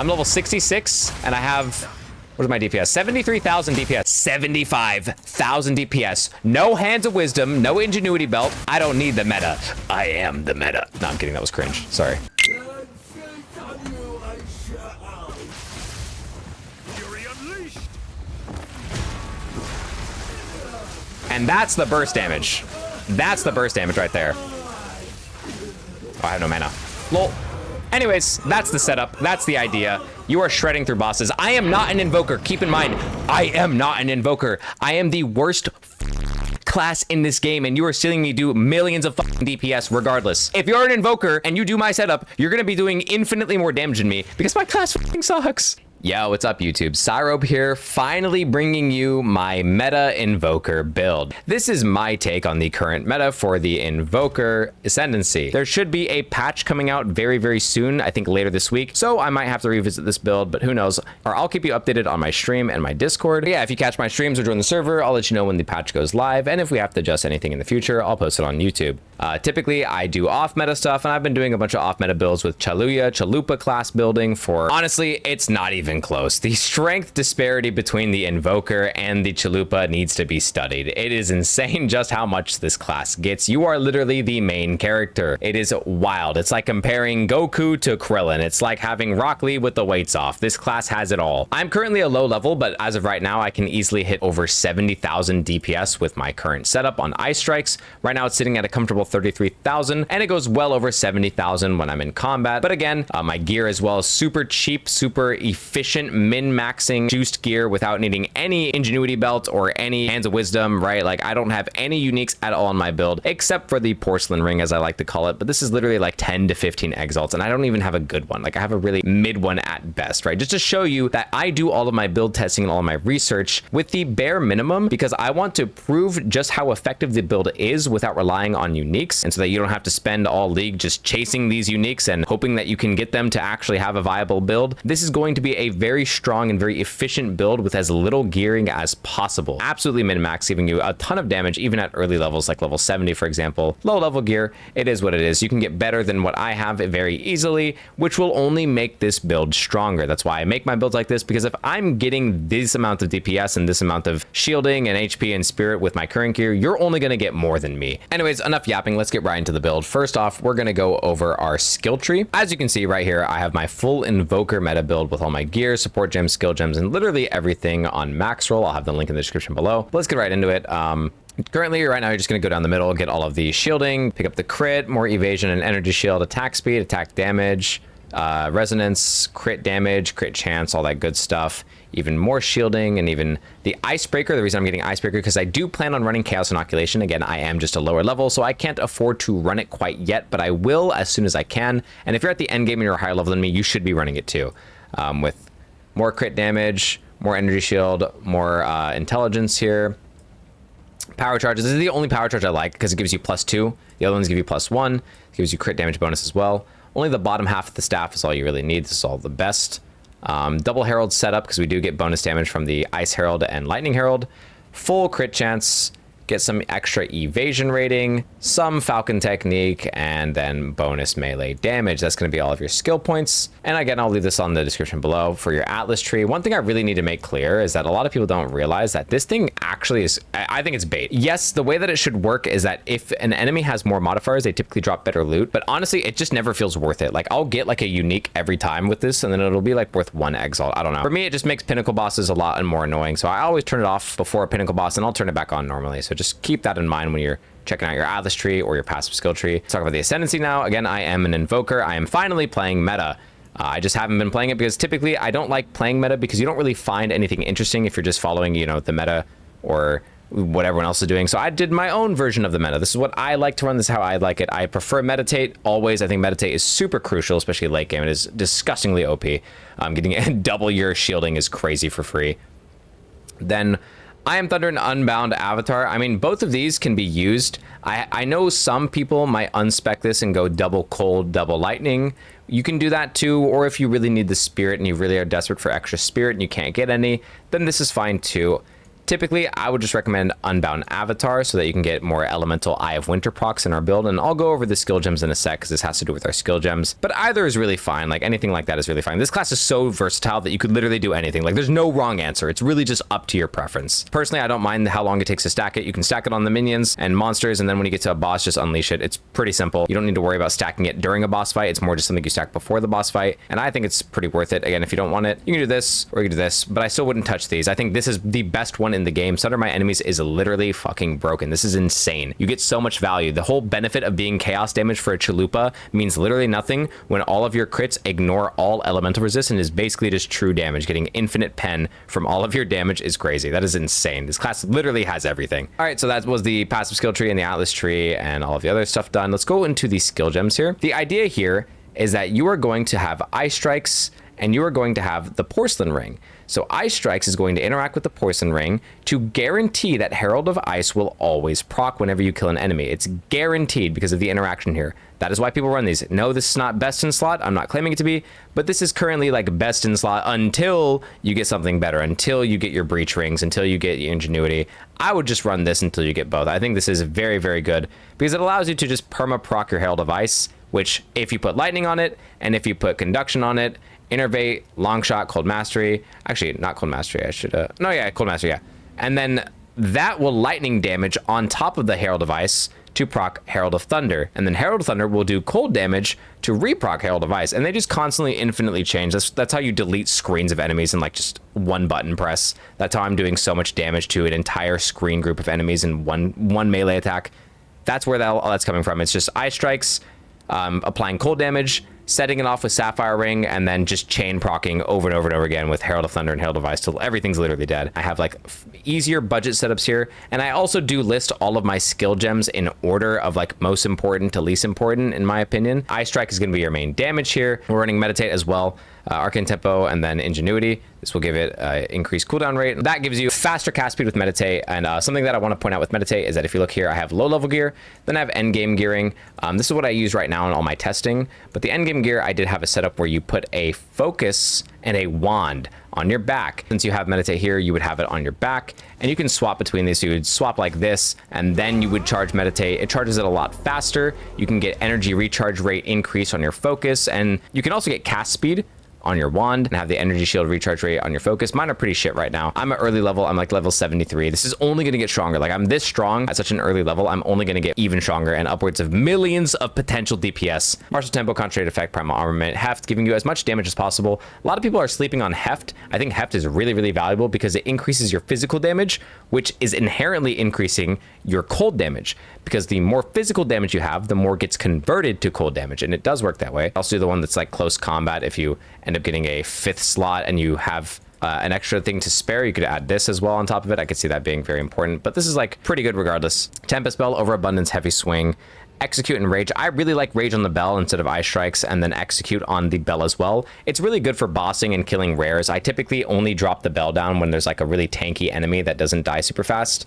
I'm level 66, and I have, what is my DPS? 73,000 DPS. 75,000 DPS. No Hands of Wisdom, no Ingenuity Belt. I don't need the meta. I am the meta. No, I'm kidding. That was cringe. Sorry. And that's the burst damage. That's the burst damage right there. Oh, I have no mana. Lol. Anyways, that's the setup. That's the idea. You are shredding through bosses. I am not an invoker. Keep in mind, I am not an invoker. I am the worst class in this game, and you are seeing me do millions of DPS regardless. If you're an invoker and you do my setup, you're gonna be doing infinitely more damage than me because my class sucks. Yo, what's up YouTube? SYROBE here, finally bringing you my meta Invoker build. This is my take on the current meta for the Invoker Ascendancy. There should be a patch coming out very, very soon, I think later this week, so I might have to revisit this build, but who knows, or I'll keep you updated on my stream and my Discord. But yeah, if you catch my streams or join the server, I'll let you know when the patch goes live, and if we have to adjust anything in the future, I'll post it on YouTube. Typically, I do off-meta stuff, and I've been doing a bunch of off-meta builds with Chalupa class building for, honestly, it's not even close. The strength disparity between the Invoker and the Chalupa needs to be studied. It is insane just how much this class gets. You are literally the main character. It is wild. It's like comparing Goku to Krillin. It's like having Rock Lee with the weights off. This class has it all. I'm currently a low level, but as of right now, I can easily hit over 70,000 DPS with my current setup on Ice Strikes. Right now, it's sitting at a comfortable 33,000, and it goes well over 70,000 when I'm in combat. But again, my gear as well is super cheap, super efficient, min-maxing juiced gear without needing any Ingenuity Belt or any Hands of Wisdom, right? Like, I don't have any uniques at all in my build, except for the Porcelain Ring, as I like to call it. But this is literally like 10 to 15 exalts, and I don't even have a good one. Like, I have a really mid one at best, right? Just to show you that I do all of my build testing and all of my research with the bare minimum, because I want to prove just how effective the build is without relying on uniques, and so that you don't have to spend all league just chasing these uniques and hoping that you can get them to actually have a viable build. This is going to be a very strong and very efficient build with as little gearing as possible. Absolutely min-max, giving you a ton of damage even at early levels like level 70, for example. Low level gear, it is what it is. You can get better than what I have very easily, which will only make this build stronger. That's why I make my builds like this, because if I'm getting this amount of DPS and this amount of shielding and HP and spirit with my current gear, you're only going to get more than me. Anyways, enough yapping. Let's get right into the build. First off, we're going to go over our skill tree. As you can see right here, I have my full Invoker meta build with all my gear, support gems, skill gems, and literally everything on max roll. I'll have the link in the description below. But let's get right into it. Currently, right now, you're just going to go down the middle, get all of the shielding, pick up the crit, more evasion and energy shield, attack speed, attack damage, resonance, crit damage, crit chance, all that good stuff. Even more shielding, and even the icebreaker. The reason I'm getting icebreaker because I do plan on running chaos inoculation. Again, I am just a lower level, so I can't afford to run it quite yet, but I will as soon as I can. And if you're at the end game and you're a higher level than me, you should be running it too, with more crit damage, more energy shield, more intelligence here. Power charges. This is the only power charge I like because it gives you +2. The other ones give you +1. It gives you crit damage bonus as well. Only the bottom half of the staff is all you really need. This is all the best. Double Herald setup because we do get bonus damage from the Ice Herald and Lightning Herald. Full crit chance. Get some extra evasion rating, some Falcon technique, and then bonus melee damage. That's going to be all of your skill points. And again, I'll leave this on the description below for your Atlas tree. One thing I really need to make clear is that a lot of people don't realize that this thing actually is, I think it's bait. Yes, the way that it should work is that if an enemy has more modifiers, they typically drop better loot, but honestly, it just never feels worth it. Like, I'll get like a unique every time with this, and then it'll be like worth 1 exalt. I don't know. For me, it just makes pinnacle bosses a lot more annoying. So I always turn it off before a pinnacle boss, and I'll turn it back on normally. So just keep that in mind when you're checking out your Atlas tree or your passive skill tree. Let's talk about the Ascendancy now. Again, I am an Invoker. I am finally playing meta. I just haven't been playing it because typically I don't like playing meta because you don't really find anything interesting if you're just following, you know, the meta or what everyone else is doing. So I did my own version of the meta. This is what I like to run. This is how I like it. I prefer meditate always. I think meditate is super crucial, especially late game. It is disgustingly OP. Getting double your shielding is crazy for free. Then I Am Thunder and Unbound Avatar. I mean, both of these can be used. I know some people might unspec this and go double cold, double lightning. You can do that too, or if you really need the spirit and you really are desperate for extra spirit and you can't get any, then this is fine too. Typically, I would just recommend Unbound Avatar so that you can get more elemental Eye of Winter procs in our build, and I'll go over the skill gems in a sec because this has to do with our skill gems, but either is really fine. Like anything like that is really fine. This class is so versatile that you could literally do anything. Like there's no wrong answer. It's really just up to your preference. Personally, I don't mind how long it takes to stack it. You can stack it on the minions and monsters, and then when you get to a boss, just unleash it. It's pretty simple. You don't need to worry about stacking it during a boss fight. It's more just something you stack before the boss fight, and I think it's pretty worth it. Again, if you don't want it, you can do this or you can do this, but I still wouldn't touch these. I think this is the best one in the game. Sunder My Enemies is literally fucking broken. This is insane. You get so much value. The whole benefit of being chaos damage for a chalupa means literally nothing when all of your crits ignore all elemental resist and is basically just true damage. Getting infinite pen from all of your damage is crazy. That is insane. This class literally has everything. All right, so that was the passive skill tree and the Atlas tree and all of the other stuff done. Let's go into the skill gems here. The idea here is that you are going to have Ice Strikes and you are going to have the Porcelain Ring. So Ice Strikes is going to interact with the Porcelain Ring to guarantee that Herald of Ice will always proc whenever you kill an enemy. It's guaranteed because of the interaction here. That is why people run these. No, this is not best in slot. I'm not claiming it to be, but this is currently like best in slot until you get something better, until you get your Breach Rings, until you get your Ingenuity. I would just run this until you get both. I think this is very, very good because it allows you to just perma proc your Herald of Ice, which if you put Lightning on it and if you put Conduction on it, Innervate, Long Shot, Cold Mastery. Actually, not Cold Mastery. I should... no, yeah, Cold Mastery, yeah. And then that will lightning damage on top of the Herald of Ice to proc Herald of Thunder. And then Herald of Thunder will do cold damage to reproc Herald of Ice. And they just constantly infinitely change. That's how you delete screens of enemies in like just one button press. That's how I'm doing so much damage to an entire screen group of enemies in one melee attack. That's where that's coming from. It's just Ice Strikes, applying cold damage, setting it off with Sapphire Ring, and then just chain procking over and over and over again with Herald of Thunder and Herald of Ice till everything's literally dead. I have like easier budget setups here, and I also do list all of my skill gems in order of like most important to least important in my opinion. Eye Strike is going to be your main damage here. We're running Meditate as well, Arcane Tempo, and then Ingenuity. This will give it increased cooldown rate. That gives you faster cast speed with Meditate, and something that I want to point out with Meditate is that if you look here, I have low level gear, then I have endgame gearing. This is what I use right now in all my testing, but the endgame gear, I did have a setup where you put a focus and a wand on your back. Since you have Meditate here, you would have it on your back, and you can swap between these. So you would swap like this, and then you would charge Meditate. It charges it a lot faster. You can get energy recharge rate increase on your focus, and you can also get cast speed on your wand and have the energy shield recharge rate on your focus. Mine are pretty shit right now. I'm at early level. I'm like level 73. This is only going to get stronger. Like I'm this strong at such an early level. I'm only going to get even stronger and upwards of millions of potential DPS. Martial Tempo, Concentrated Effect, Primal Armament, Heft, giving you as much damage as possible. A lot of people are sleeping on Heft. I think Heft is really, really valuable because it increases your physical damage, which is inherently increasing your cold damage, because the more physical damage you have, the more gets converted to cold damage, and it does work that way. Also the one that's like close combat. If you end up getting a 5th slot and you have an extra thing to spare, you could add this as well on top of it. I could see that being very important, but this is like pretty good regardless. Tempest Bell, Overabundance, Heavy Swing, Execute, and Rage. I really like Rage on the Bell instead of Ice Strikes, and then Execute on the Bell as well. It's really good for bossing and killing rares. I typically only drop the Bell down when there's like a really tanky enemy that doesn't die super fast.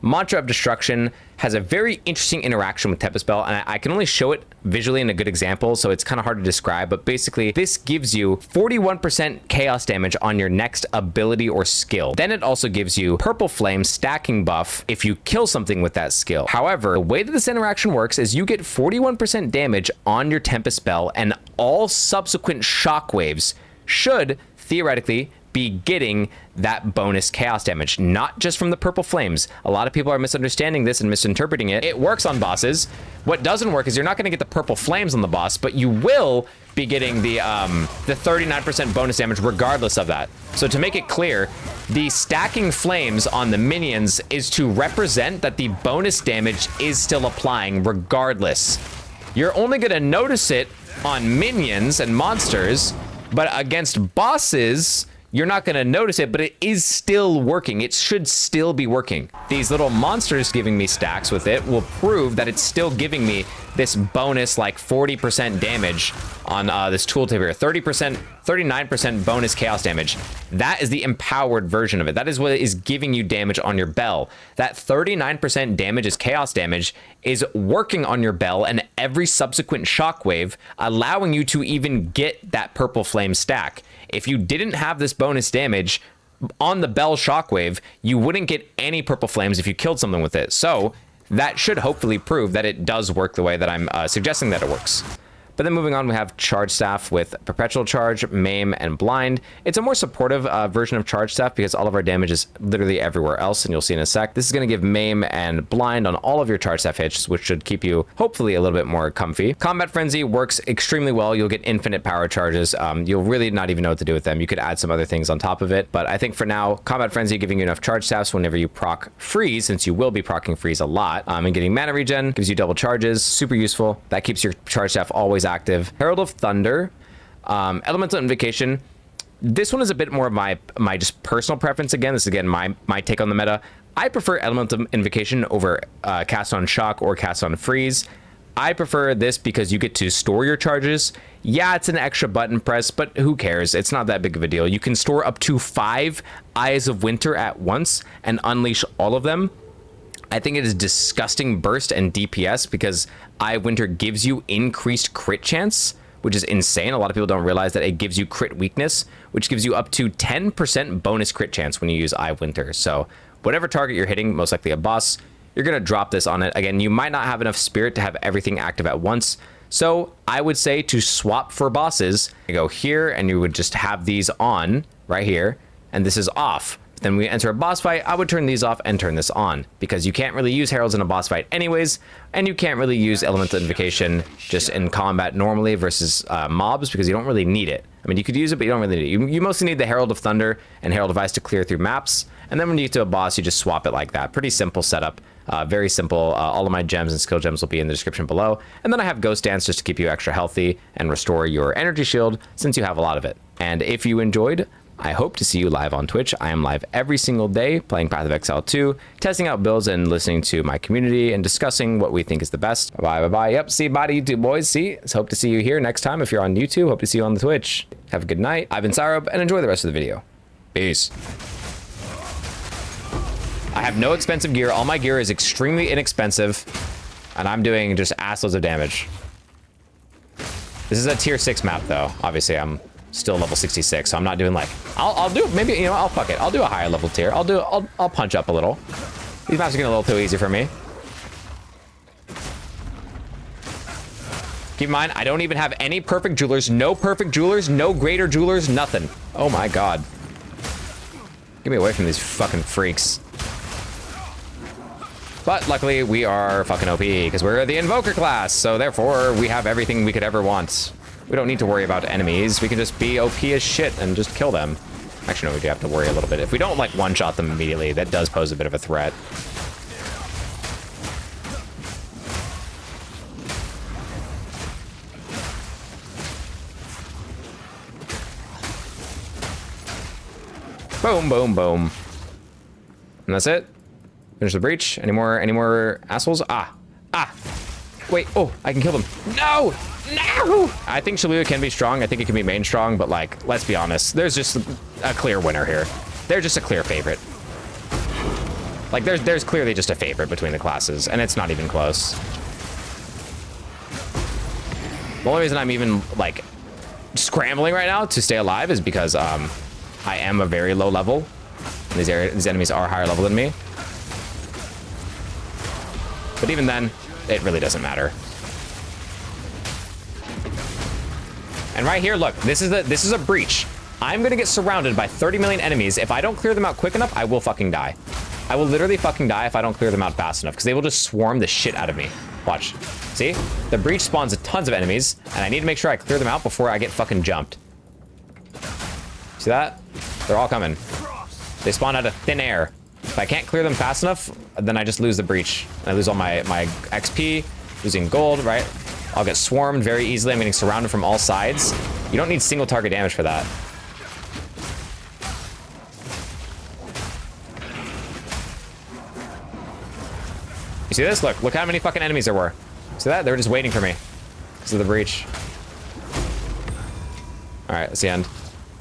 Mantra of Destruction has a very interesting interaction with Tempest Bell, and I can only show it visually in a good example, so it's kind of hard to describe, but basically this gives you 41% chaos damage on your next ability or skill. Then it also gives you Purple Flame stacking buff if you kill something with that skill. However, the way that this interaction works is you get 41% damage on your Tempest Bell, and all subsequent shockwaves should theoretically be getting that bonus chaos damage, not just from the Purple Flames. A lot of people are misunderstanding this and misinterpreting it. It works on bosses. What doesn't work is you're not going to get the Purple Flames on the boss, but you will be getting the 39% bonus damage regardless of that. So to make it clear, the stacking flames on the minions is to represent that the bonus damage is still applying regardless. You're only going to notice it on minions and monsters, but against bosses, you're not going to notice it, but it is still working. It should still be working. These little monsters giving me stacks with it will prove that it's still giving me this bonus like 40% damage on this tooltip here. 39% bonus chaos damage. That is the empowered version of it. That is what is giving you damage on your bell. That 39% damage is chaos damage is working on your bell and every subsequent shockwave, allowing you to even get that Purple Flame stack. If you didn't have this bonus damage, on the Bell Shockwave, you wouldn't get any purple flames if you killed something with it. So that should hopefully prove that it does work the way that I'm suggesting that it works. But then moving on, we have Charge Staff with Perpetual Charge, Maim, and Blind. It's a more supportive version of Charge Staff because all of our damage is literally everywhere else, and you'll see in a sec. This is going to give Maim and Blind on all of your Charge Staff hits, which should keep you hopefully a little bit more comfy. Combat Frenzy works extremely well. You'll get infinite power charges. You'll really not even know what to do with them. You could add some other things on top of it, but I think for now, Combat Frenzy giving you enough Charge Staffs whenever you proc Freeze, since you will be proccing Freeze a lot, and getting mana regen gives you double charges, super useful. That keeps your Charge Staff always active. Herald of Thunder, Elemental Invocation. This one is a bit more of my just personal preference. Again, this is again my take on the meta. I prefer Elemental Invocation over Cast on Shock or Cast on Freeze. I prefer this because you get to store your charges. Yeah, it's an extra button press, but who cares? It's not that big of a deal. You can store up to 5 Eyes of Winter at once and unleash all of them. I think it is disgusting burst and DPS because Eye of Winter gives you increased crit chance, which is insane. A lot of people don't realize that it gives you crit weakness, which gives you up to 10% bonus crit chance when you use Eye of Winter. So whatever target you're hitting, most likely a boss, you're going to drop this on it. Again, you might not have enough spirit to have everything active at once. So I would say to swap for bosses, you go here and you would just have these on right here, and this is off. Then we enter a boss fight, I would turn these off and turn this on because you can't really use heralds in a boss fight anyways, and you can't really use Elemental Invocation just in combat normally versus mobs because you don't really need it. I mean, you could use it, but you don't really need it. You mostly need the Herald of Thunder and Herald of Ice to clear through maps, and then when you get to a boss, you just swap it like that. Pretty simple setup, very simple. All of my gems and skill gems will be in the description below, and then I have Ghost Dance just to keep you extra healthy and restore your energy shield since you have a lot of it. And if you enjoyed, I hope to see you live on Twitch. I am live every single day playing Path of Exile 2, testing out builds and listening to my community and discussing what we think is the best. Bye. Yep, see you bye YouTube boys. See, hope to see you here next time. If you're on YouTube, hope to see you on the Twitch. Have a good night. I've been SYROBE and enjoy the rest of the video. Peace. I have no expensive gear. All my gear is extremely inexpensive, and I'm doing just assloads of damage. This is a tier 6 map though. Obviously I'm still level 66, so I'm not doing like, I'll do, maybe, you know, I'll fuck it. I'll do a higher level tier. I'll punch up a little. These maps are getting a little too easy for me. Keep in mind, I don't even have any perfect jewelers, no perfect jewelers, no greater jewelers, nothing. Oh my God. Get me away from these fucking freaks. But luckily we are fucking OP because we're the Invoker class, so therefore we have everything we could ever want. We don't need to worry about enemies. We can just be OP as shit and just kill them. Actually, no, we do have to worry a little bit. If we don't, like, one-shot them immediately, that does pose a bit of a threat. Boom, boom, boom. And that's it. Finish the breach. Any more assholes? Ah. Wait, oh, I can kill them. No! No! I think Shaluya can be strong. I think it can be main strong, but like, let's be honest. There's just a clear winner here. They're just a clear favorite. Like, there's clearly just a favorite between the classes, and it's not even close. The only reason I'm even, like, scrambling right now to stay alive is because I am a very low level. These enemies are higher level than me. But even then, it really doesn't matter. And right here, look, this is a breach. I'm gonna get surrounded by 30 million enemies. If I don't clear them out quick enough, I will fucking die. I will literally fucking die if I don't clear them out fast enough, because they will just swarm the shit out of me. Watch. See? The breach spawns tons of enemies, and I need to make sure I clear them out before I get fucking jumped. See that? They're all coming. They spawn out of thin air. If I can't clear them fast enough, then I just lose the breach. I lose all my XP, losing gold, right? I'll get swarmed very easily. I'm getting surrounded from all sides. You don't need single target damage for that. You see this? Look how many fucking enemies there were. See that? They were just waiting for me because of the breach. All right, that's the end.